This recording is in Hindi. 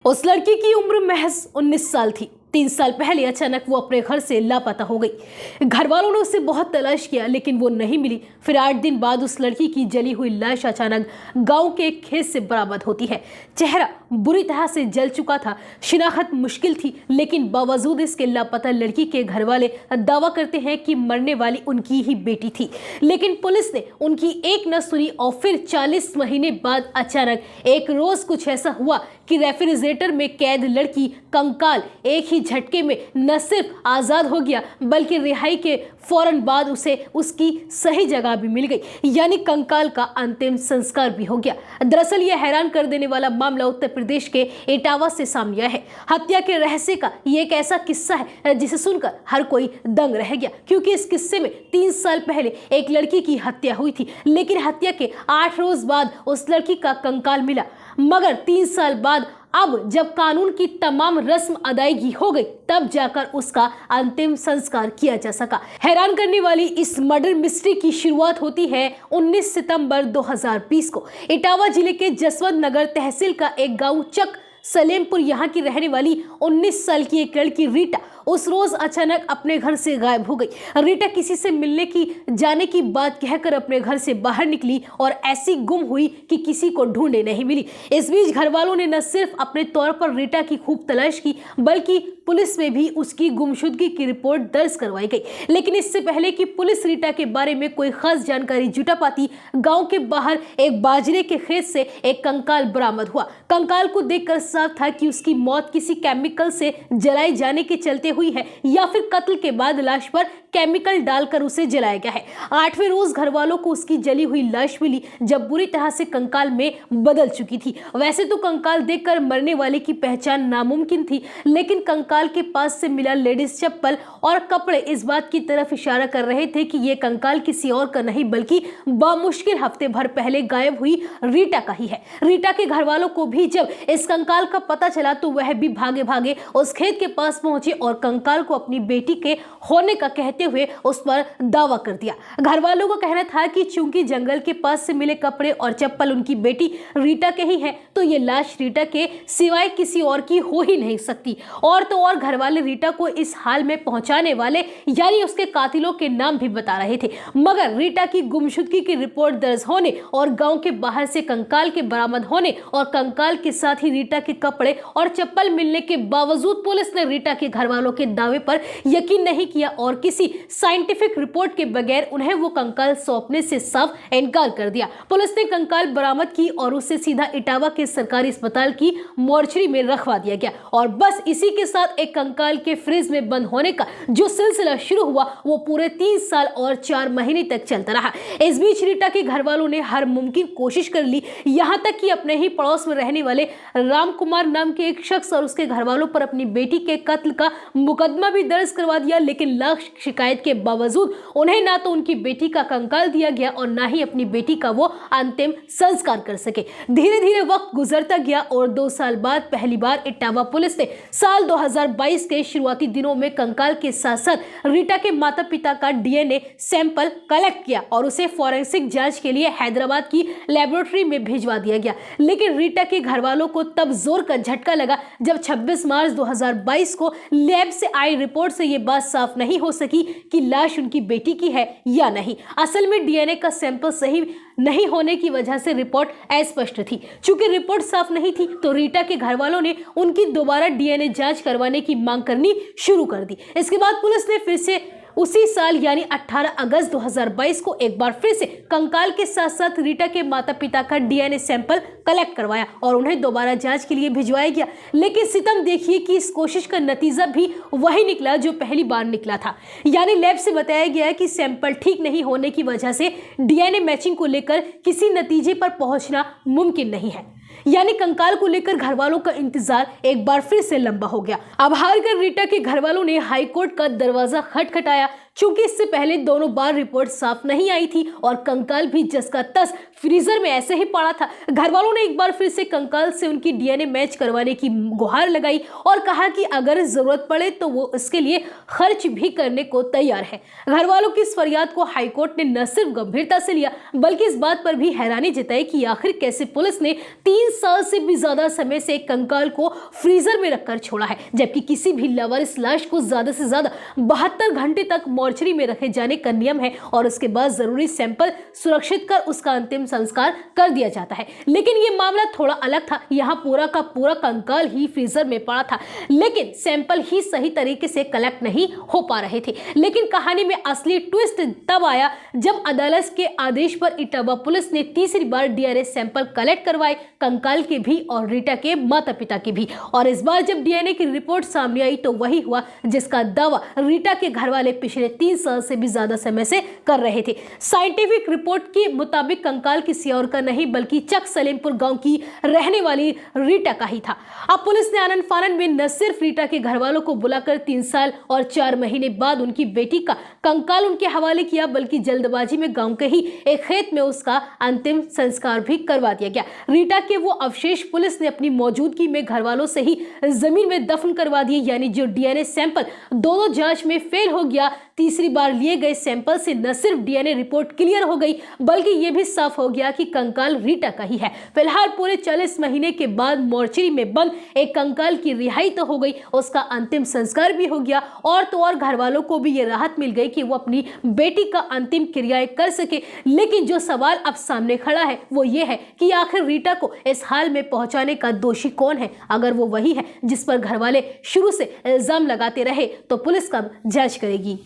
उस लड़की की उम्र महज 19 साल थी। 3 साल पहले अचानक वो अपने घर से लापता हो गई। घर वालों ने उसे बहुत तलाश किया लेकिन वो नहीं मिली। फिर 8 दिन बाद उस लड़की की जली हुई लाश अचानक गांव के एक खेत से बरामद होती है। चेहरा बुरी तरह से जल चुका था, शिनाख्त मुश्किल थी, लेकिन बावजूद इसके लापता लड़की के घर वाले दावा करते हैं कि मरने वाली उनकी ही बेटी थी। लेकिन पुलिस ने उनकी एक न सुनी और फिर 40 महीने बाद अचानक एक रोज कुछ ऐसा हुआ कि रेफ्रिजरेटर में कैद लड़की कंकाल एक ही झटके में न सिर्फ आजाद हो गया बल्कि रिहाई के फौरन बाद उसे उसकी सही जगह भी मिल गई, यानी कंकाल का अंतिम संस्कार भी हो गया। दरअसल यह हैरान कर देने वाला मामला उत्तर प्रदेश के इटावा से सामने आया है। हत्या के रहस्य का ये एक ऐसा किस्सा है जिसे सुनकर हर कोई दंग रह गया, क्योंकि इस किस्से में 3 साल पहले एक लड़की की हत्या हुई थी, लेकिन हत्या के 8 रोज बाद उस लड़की का कंकाल मिला। मगर 3 साल बाद अब जब कानून की तमाम रस्म अदायगी हो गई तब जाकर उसका अंतिम संस्कार किया जा सका। हैरान करने वाली इस मर्डर मिस्ट्री की शुरुआत होती है 19 सितंबर 2020 को। इटावा जिले के जसवंत नगर तहसील का एक गांव चक सलेमपुर यहाँ की रहने वाली 19 साल की एक लड़की रीटा उस रोज अचानक अपने घर से गायब हो गई। रीटा किसी से मिलने की जाने की बात कहकर अपने घर से बाहर निकली और ऐसी गुम हुई कि किसी को ढूंढे नहीं मिली। इस बीच घर वालों ने न सिर्फ अपने तौर पर रीटा की खूब तलाश की बल्कि पुलिस में भी उसकी गुमशुदगी की रिपोर्ट दर्ज करवाई गई। लेकिन इससे पहले कि पुलिस रीटा के बारे में कोई खास जानकारी जुटा पाती, गांव के बाहर एक बाजरे के खेत से एक कंकाल बरामद हुआ। कंकाल को देखकर साफ था कि उसकी मौत किसी केमिकल से जलाए जाने के चलते हुई है या फिर कत्ल के बाद लाश पर केमिकल डालकर उसे जलाया गया है। 8वें रोज घर वालों को उसकी जली हुई लाश मिली जब बुरी तरह से कंकाल में बदल चुकी थी। वैसे तो कंकाल देखकर मरने वाले की पहचान नामुमकिन थी, लेकिन कंकाल के पास से मिला लेडीज चप्पल और कपड़े इस बात की तरफ इशारा कर रहे थे कि यह कंकाल किसी और का नहीं बल्कि बामुश्किल हफ्ते भर पहले गायब हुई रीटा का ही है। रीटा के घर वालों को भी जब इस कंकाल का पता चला तो वह भी भागे भागे उस खेत के पास पहुंचे और कंकाल को अपनी बेटी के होने का कहते हुए उस पर दावा कर दिया। घर वालों का कहना था कि चूंकि जंगल के पास से मिले कपड़े और चप्पल उनकी बेटी रीटा के ही हैं, तो ये लाश रीटा के सिवाय किसी और की हो ही नहीं सकती। और तो और घर वाले रीटा को इस हाल में पहुंचाने वाले यानी उसके कातिलों के नाम भी बता रहे थे। मगर रीटा की गुमशुदगी की रिपोर्ट दर्ज होने और गांव के बाहर से कंकाल के बरामद होने और कंकाल के साथ ही रीटा के कपड़े और चप्पल मिलने के बावजूद पुलिस ने रीटा के घर वालों के दावे पर यकीन नहीं किया और किसी साइंटिफिक रिपोर्ट के बगैर उन्हें वो कंकाल सौंपने से साफ इनकार कर दिया। पुलिस ने कंकाल बरामद की और उसे सीधा इटावा के सरकारी अस्पताल की मोर्चरी में रखवा दिया गया और बस इसी के साथ एक कंकाल के फ्रिज में बंद होने का जो सिलसिला शुरू हुआ वो पूरे 3 साल और 4 महीने तक चलता रहा। इस बीच रीटा के घर वालों ने हर मुमकिन कोशिश कर ली, यहाँ तक कि अपने ही पड़ोस में रहने वाले राम कुमार नाम के एक शख्स और उसके घर वालों पर अपनी बेटी के कत्ल का मुकदमा भी दर्ज करवा दिया, लेकिन लाख शिकायत के बावजूद उन्हें ना तो उनकी बेटी का कंकाल दिया गया और ना ही अपनी बेटी का वो अंतिम संस्कार कर सके। धीरे धीरे वक्त गुजरता गया और 2 साल बाद पहली बार इटावा पुलिस ने साल 2022 के शुरुआती दिनों में कंकाल के साथ साथ रीटा के माता पिता का डीएनए सैंपल कलेक्ट किया और उसे फॉरेंसिक जांच के लिए हैदराबाद की लेबोरेटरी में भिजवा दिया गया। लेकिन रीटा के घर वालों को तब जोर का झटका लगा जब 26 मार्च 2022 को लैब से आई रिपोर्ट से यह बात साफ नहीं हो सकी कि लाश उनकी बेटी की है या नहीं। असल में डीएनए का सैंपल सही नहीं होने की वजह से रिपोर्ट अस्पष्ट थी। चूंकि रिपोर्ट साफ नहीं थी तो रीटा के घर वालों ने उनकी दोबारा डीएनए जांच करवाने की मांग करनी शुरू कर दी। इसके बाद पुलिस ने फिर से उसी साल यानी 18 अगस्त 2022 को एक बार फिर से कंकाल के साथ साथ रीटा के माता पिता का डीएनए सैंपल कलेक्ट करवाया और उन्हें दोबारा जांच के लिए भिजवाया गया। लेकिन सितम देखिए कि इस कोशिश का नतीजा भी वही निकला जो पहली बार निकला था, यानी लैब से बताया गया कि सैंपल ठीक नहीं होने की वजह से डीएनए मैचिंग को लेकर किसी नतीजे पर पहुंचना मुमकिन नहीं है। यानी कंकाल को लेकर घर वालों का इंतजार एक बार फिर से लंबा हो गया। अब हार कर रीटा के घर वालों ने हाईकोर्ट का दरवाजा खटखटाया, चूंकि इससे पहले दोनों बार रिपोर्ट साफ नहीं आई थी और कंकाल भी जस का तस फ्रीजर में ऐसे ही पड़ा था। घर वालों ने एक बार फिर से कंकाल से उनकी डीएनए मैच करवाने की गुहार लगाई और कहा कि अगर जरूरत पड़े तो वो इसके लिए खर्च भी करने को तैयार है। घर वालों की इस फरियाद को हाईकोर्ट ने न सिर्फ गंभीरता से लिया बल्कि इस बात पर भी हैरानी जताई कि आखिर कैसे पुलिस ने 3 साल से भी ज्यादा समय से कंकाल को फ्रीजर में रखकर छोड़ा है, जबकि किसी भी लावारिस लाश को ज्यादा से ज्यादा 72 घंटे तक मॉर्चरी में रखे जाने का नियम है और उसके बाद जरूरी सैंपल सुरक्षित कर उसका अंतिम संस्कार कर दिया जाता है। लेकिन ये मामला थोड़ा अलग था। यहाँ पूरा का पूरा कंकाल ही फ्रीजर में पड़ा था, लेकिन सैंपल ही सही तरीके से कलेक्ट नहीं हो पा रहे थे। लेकिन कहानी में असली ट्विस्ट तब आया जब अदालत के आदेश पर इटावा पुलिस ने तीसरी बार डीएनए सैंपल कलेक्ट करवाए, कंकाल के भी और रीटा के माता पिता के भी। और इस बार जब डीएनए की रिपोर्ट सामने आई तो वही हुआ जिसका दावा रीटा के घर वाले पिछले 3 साल से भी ज्यादा समय से कर रहे थे। साइंटिफिक रिपोर्ट के मुताबिक कंकाल किसी और का नहीं बल्कि चक सलेमपुर गांव की रहने वाली रीटा का ही था। अब पुलिस ने आनन फानन में न सिर्फ रीटा के घर वालों को बुलाकर 3 साल और 4 महीने बाद उनकी बेटी का कंकाल उनके हवाले किया बल्कि जल्दबाजी में गांव के ही एक खेत में उसका अंतिम संस्कार भी करवा दिया गया। रीटा के वो अवशेष पुलिस ने अपनी मौजूदगी में घर वालों से ही जमीन में दफन करवा दिए, यानी जो डीएनए सैंपल दोनों जांच में फेल हो गया, तीसरी बार लिए गए सैंपल से न सिर्फ डीएनए रिपोर्ट क्लियर हो गई बल्कि यह भी साफ हो गया कि कंकाल रीटा का ही है। फिलहाल पूरे 40 महीने के बाद मोर्चरी में बंद एक कंकाल की रिहाई तो हो गई, उसका अंतिम संस्कार भी हो गया और तो और घर वालों को भी ये राहत मिल गई कि वो अपनी बेटी का अंतिम क्रियाएं कर सके। लेकिन जो सवाल अब सामने खड़ा है वो ये है कि आखिर रीटा को इस हाल में पहुंचाने का दोषी कौन है। अगर वो वही है जिस पर घर वाले शुरू से इल्जाम लगाते रहे तो पुलिस कब जांच करेगी।